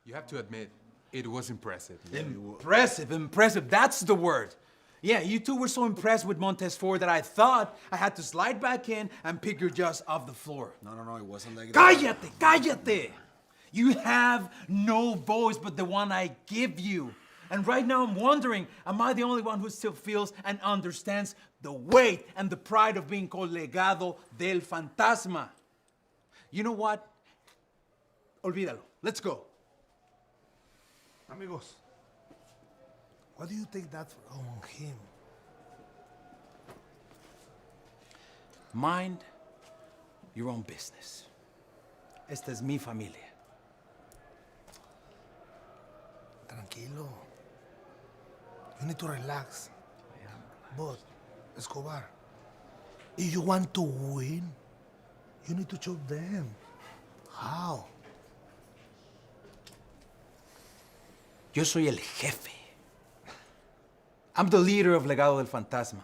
You have to admit, it was impressive. Impressive, that's the word. Yeah, you two were so impressed with Montez Ford that I thought I had to slide back in and pick your jaws off the floor. No, it wasn't like that. Cállate! You have no voice but the one I give you. And right now I'm wondering, am I the only one who still feels and understands the weight and the pride of being called Legado del Fantasma? You know what? Olvídalo. Let's go. Amigos, what do you take that from him? Mind your own business. Esta es mi familia. Tranquilo. You need to relax. But, Escobar, if you want to win, you need to show them. How? Yo soy el jefe. I'm the leader of Legado del Fantasma,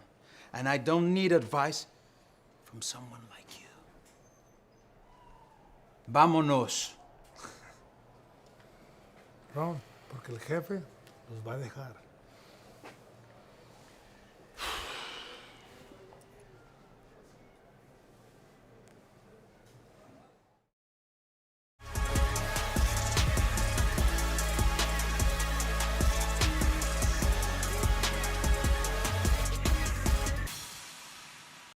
and I don't need advice from someone like you. Vámonos. Ron, porque el jefe los va a dejar.